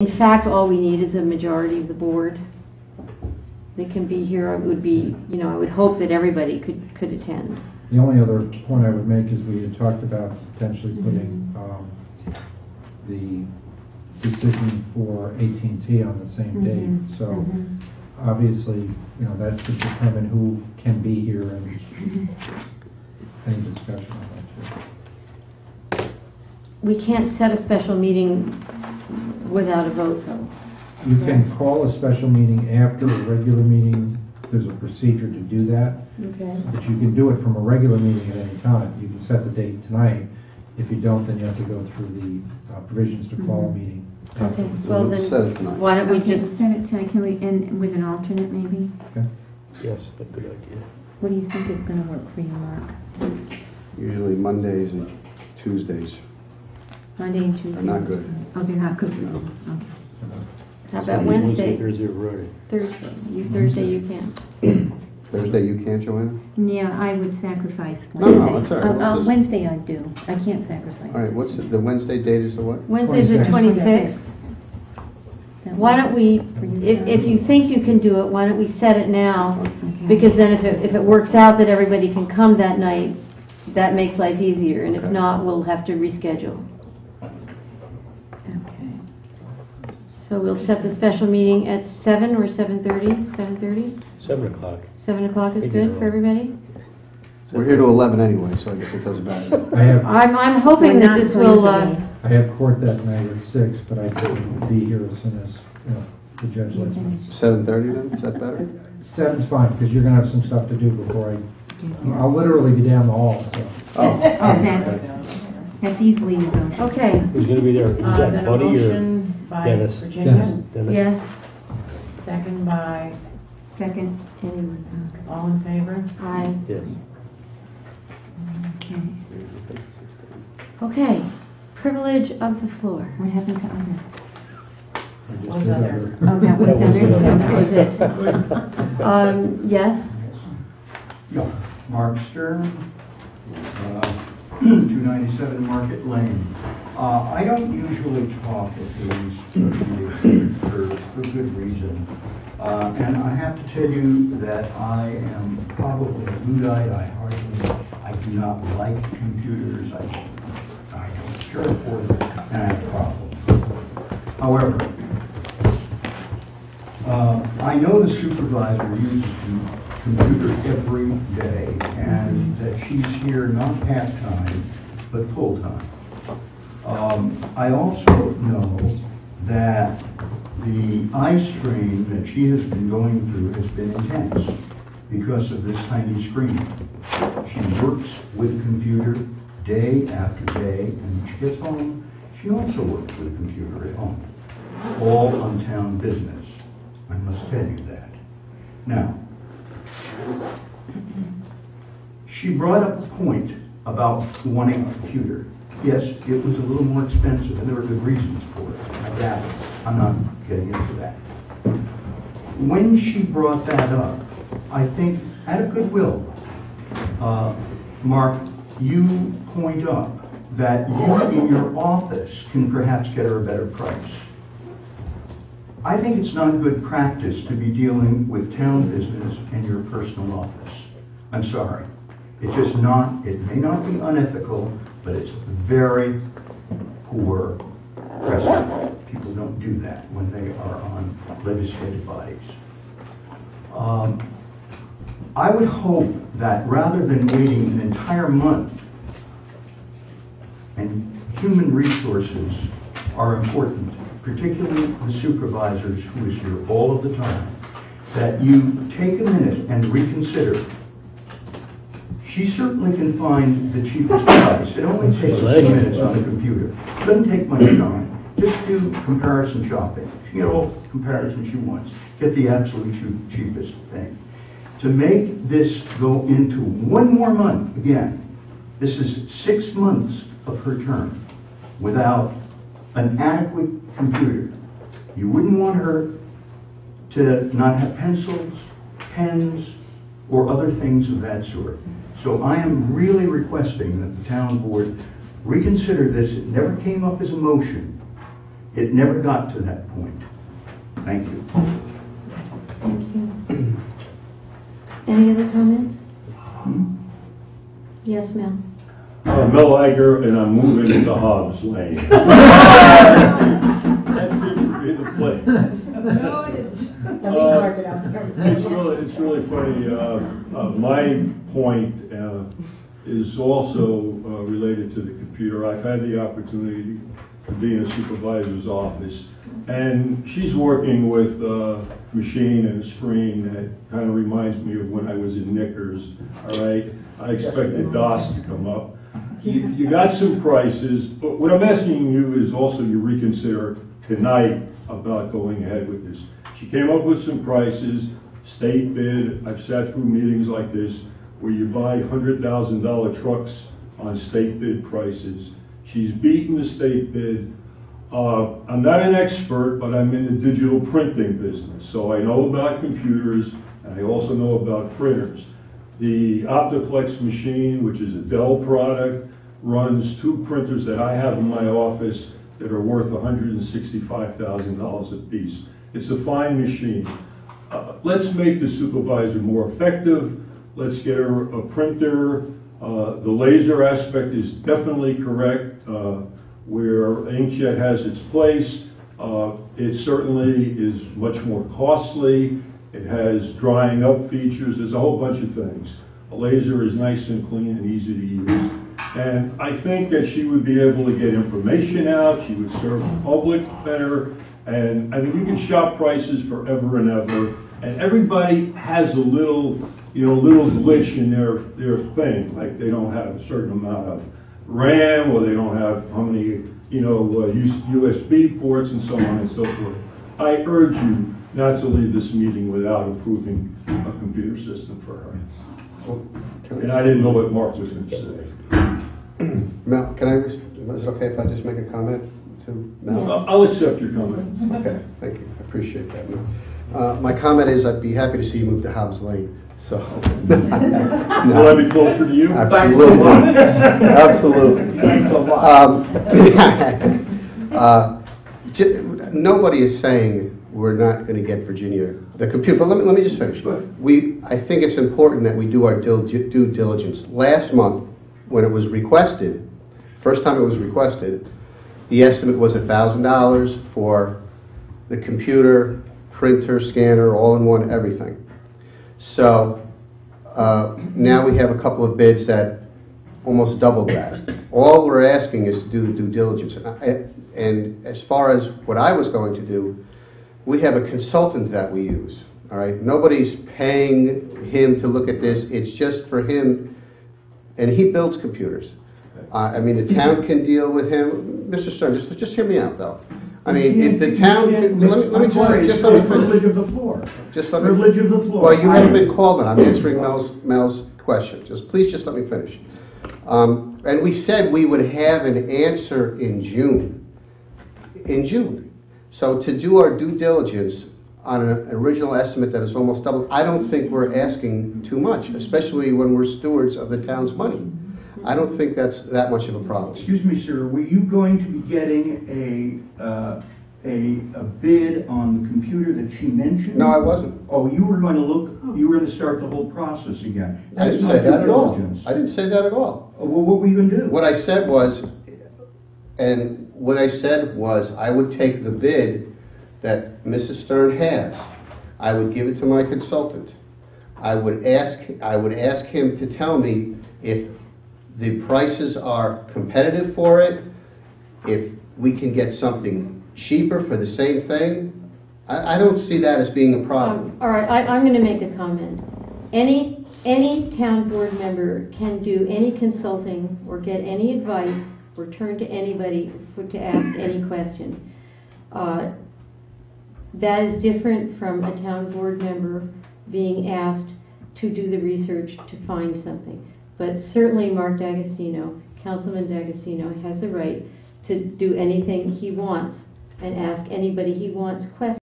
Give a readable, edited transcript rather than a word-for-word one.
In fact, all we need is a majority of the board. They can be here. It would be, you know, I would hope that everybody could attend. The only other point I would make is we had talked about potentially putting the decision for AT&T on the same date. So obviously, you know, that should determine who can be here and any discussion on that too. We can't set a special meeting without a vote, though. You can call a special meeting after a regular meeting. There's a procedure to do that. Okay. But you can do it from a regular meeting at any time. You can set the date tonight. If you don't, then you have to go through the provisions to call a meeting. Okay. Well, then set it tonight. why don't we Okay, just? set it tonight. Can we end with an alternate, maybe? Okay. Yes, a good idea. What do you think is going to work for you, Mark? Usually Mondays and Tuesdays. Monday and Tuesday? They're not good. Oh, they're not good. No. Okay. How about Wednesday? Thursday, or Friday? Thursday. Thursday you can. Thursday you can't, Joanna? Yeah, I would sacrifice No, Wednesday. no, that's all right. We'll just- Wednesday I do. I can't sacrifice. All right, what's the Wednesday date is the what? Wednesday's the 26th. Why don't we, if you think you can do it, why don't we set it now? Okay. Because then if it works out that everybody can come that night, that makes life easier. And if Okay. not, we'll have to reschedule. Okay. So we'll set the special meeting at 7 or 7:30? 7:30? 7 o'clock. 7 o'clock is Maybe good early. for everybody? We're here to 11 anyway, so I guess it doesn't matter. I'm hoping We're that not this going will, to be. I have court that night at 6, but I can be here as soon as, you know, the judge lets me. 7:30 then, is that better? 7's fine, because you're going to have some stuff to do before I'll literally be down the hall, so. Oh. That's easily negotiable. okay, Who's going to be there? Is that Then a Buddy or motion by Dennis? Virginia, Dennis? yes. second by, Second. Anyone? all in favor? Aye. Yes. Okay. Okay, privilege of the floor. What happened to other? I just Was did other. other. Oh, that was That was other. That was it. Yes? Yeah, Mark Stern, 297 Market Lane. I don't usually talk at these meetings for good reason. And I have to tell you that I am probably a Luddite. I do not like computers. I don't care for them, and I have problems. However, I know the supervisor uses the computer every day, and that she's here not half-time, but full-time. I also know that the eye strain that she has been going through has been intense because of this tiny screen. She works with a computer day after day, and when she gets home, she also works with a computer at home, all on town business. I must tell you that. Now, she brought up a point about wanting a computer. Yes, it was a little more expensive, and there were good reasons for it. I gather. I'm not getting into that. When she brought that up, I think, out of goodwill, Mark, you point up that you in your office can perhaps get her a better price. I think it's not good practice to be dealing with town business in your personal office. I'm sorry. It's just not, it may not be unethical, but it's very poor precedent. People don't do that when they are on legislative bodies. I would hope that rather than waiting an entire month, and human resources are important, particularly the supervisors who is here all of the time, that you take a minute and reconsider. She certainly can find the cheapest price. It only takes a few minutes on the computer. It doesn't take much time. Just do comparison shopping. She can get all the comparison she wants. Get the absolute cheapest thing. To make this go into one more month, again, this is 6 months of her term without an adequate computer. You wouldn't want her to not have pencils, pens, or other things of that sort. So I am really requesting that the town board reconsider this. It never came up as a motion, It never got to that point. Thank you. Thank you. Any other comments? Yes, Mel? Mel Iger, and I'm moving into Hobbs Lane. That seems to be the place. No, it isn't. It's a meat market out there. It's really funny. My point is also related to the computer. I've had the opportunity to be in a supervisor's office, and she's working with a machine and a screen that kind of reminds me of when I was in Knickers. All right, I expected DOS to come up. You got some prices, but what I'm asking you is also you reconsider tonight about going ahead with this. She came up with some prices, state bid. I've sat through meetings like this where you buy $100,000 trucks on state bid prices. She's beaten the state bid. I'm not an expert, but I'm in the digital printing business, so I know about computers, and I also know about printers. The Optiplex machine, which is a Dell product, runs 2 printers that I have in my office that are worth $165,000 a piece. It's a fine machine. Let's make the supervisor more effective. Let's get her a printer. The laser aspect is definitely correct. Where inkjet has its place, it certainly is much more costly. It has drying up features. There's a whole bunch of things. A laser is nice and clean and easy to use. And I think that she would be able to get information out. She would serve the public better. And I mean, you can shop prices forever and ever. And everybody has a little, little glitch in their thing. Like they don't have a certain amount of RAM, or they don't have how many, USB ports and so on and so forth. I urge you not to leave this meeting without improving a computer system for her. And I didn't know what Mark was going to say. Mel, is it okay if I just make a comment to Mel? I'll accept your comment. Okay, thank you. I appreciate that, Mel. My comment is I'd be happy to see you move to Hobbs Lane. So, Will I be closer to you? Absolutely. Absolutely. Thanks a lot. Nobody is saying we're not going to get Virginia the computer, but let me just finish. I think it's important that we do our due diligence. Last month, when it was requested, first time it was requested, the estimate was $1,000 for the computer, printer, scanner, all-in-one, everything. So now we have a couple of bids that almost doubled that. All we're asking is to do the due diligence. And as far as what I was going to do, we have a consultant that we use. All right, nobody's paying him to look at this. It's just for him, and he builds computers. I mean, the town can deal with him. Mr. Stern, just hear me out, though. I mean, if the town, let me just let me Privilege finish. of the floor. Just let me. Privilege of the floor. Well, you haven't been called, but I'm answering Mel's question. Please just let me finish. And we said we would have an answer in June. So to do our due diligence on an original estimate that is almost double, I don't think we're asking too much, especially when we're stewards of the town's money. I don't think that's that much of a problem. Excuse me, sir, were you going to be getting a bid on the computer that she mentioned? No, I wasn't. Oh, you were going to you were going to start the whole process again. I didn't That's say not that due at all. diligence. I didn't say that at all. Well, what were you going to do? What I said was I would take the bid that Mrs. Stern has. I would give it to my consultant. I would ask him to tell me if the prices are competitive for it, if we can get something cheaper for the same thing. I don't see that as being a problem. All right, I'm going to make a comment. Any town board member can do any consulting or get any advice or turn to anybody to ask any question. That is different from a town board member being asked to do the research to find something. But certainly Mark D'Agostino, Councilman D'Agostino, has the right to do anything he wants and ask anybody he wants questions.